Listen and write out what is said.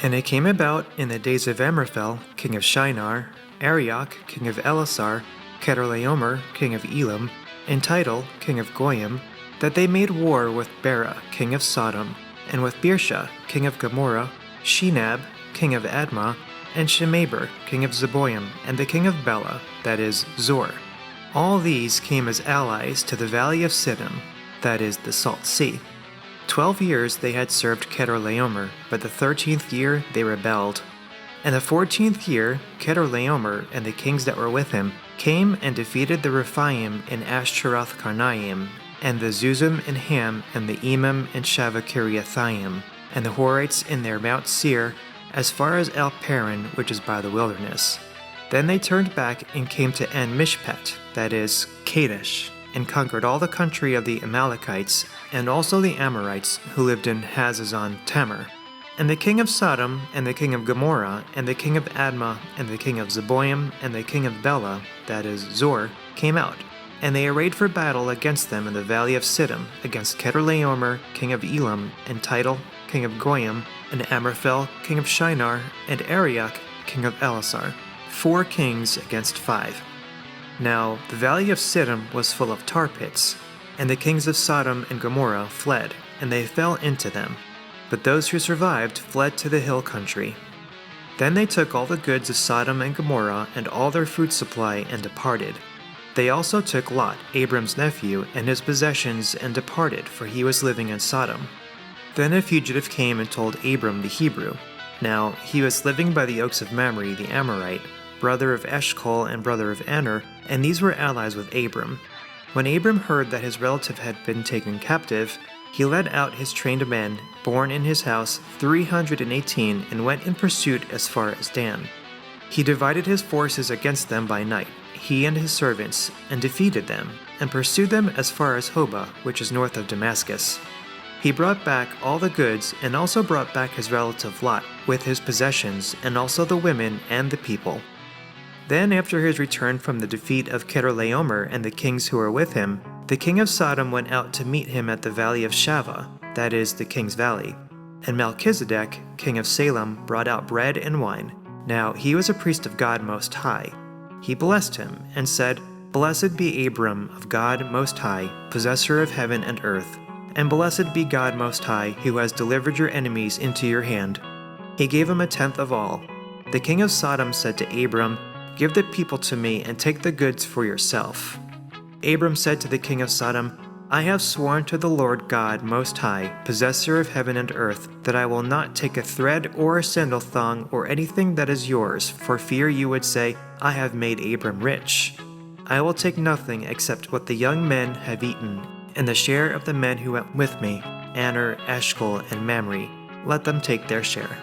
And it came about in the days of Amraphel, king of Shinar, Arioch, king of Elasar, Chedorlaomer, king of Elam, and Tidal, king of Goyim, that they made war with Bera, king of Sodom, and with Birsha, king of Gomorrah, Shinab, king of Admah, and Shemeber, king of Zeboim, and the king of Bela, that is, Zor. All these came as allies to the valley of Siddim, that is, the Salt Sea. 12 years they had served Chedorlaomer, but the 13th year they rebelled. And the 14th year, Chedorlaomer and the kings that were with him came and defeated the Rephaim in Ashtaroth-Karnaim, and the Zuzim and Ham, and the Emim and Shavah-Kiriathaim, and the Horites in their Mount Seir, as far as El-Paran, which is by the wilderness. Then they turned back and came to En-Mishpat, that is, Kadesh, and conquered all the country of the Amalekites, and also the Amorites who lived in Hazazon Tamar. And the king of Sodom, and the king of Gomorrah, and the king of Admah, and the king of Zeboim, and the king of Bela, that is, Zor, came out, and they arrayed for battle against them in the valley of Siddim, against Chedorlaomer, king of Elam, and Tidal, king of Goyim, and Amraphel, king of Shinar, and Arioch, king of Elasar, 4 kings against 5. Now the valley of Siddim was full of tar pits, and the kings of Sodom and Gomorrah fled, and they fell into them. But those who survived fled to the hill country. Then they took all the goods of Sodom and Gomorrah and all their food supply and departed. They also took Lot, Abram's nephew, and his possessions and departed, for he was living in Sodom. Then a fugitive came and told Abram the Hebrew. Now he was living by the oaks of Mamre the Amorite, brother of Eshcol and brother of Aner, and these were allies with Abram. When Abram heard that his relative had been taken captive, he led out his trained men, born in his house, 318, and went in pursuit as far as Dan. He divided his forces against them by night, he and his servants, and defeated them, and pursued them as far as Hobah, which is north of Damascus. He brought back all the goods, and also brought back his relative Lot, with his possessions, and also the women and the people. Then after his return from the defeat of Chedorlaomer and the kings who were with him, the king of Sodom went out to meet him at the valley of Shavah, that is, the king's valley. And Melchizedek, king of Salem, brought out bread and wine. Now he was a priest of God Most High. He blessed him, and said, Blessed be Abram of God Most High, possessor of heaven and earth. And blessed be God Most High, who has delivered your enemies into your hand. He gave him 1/10 of all. The king of Sodom said to Abram, Give the people to me, and take the goods for yourself. Abram said to the king of Sodom, I have sworn to the Lord God Most High, possessor of heaven and earth, that I will not take a thread or a sandal thong or anything that is yours, for fear you would say, I have made Abram rich. I will take nothing except what the young men have eaten, and the share of the men who went with me, Aner, Eshcol, and Mamre. Let them take their share.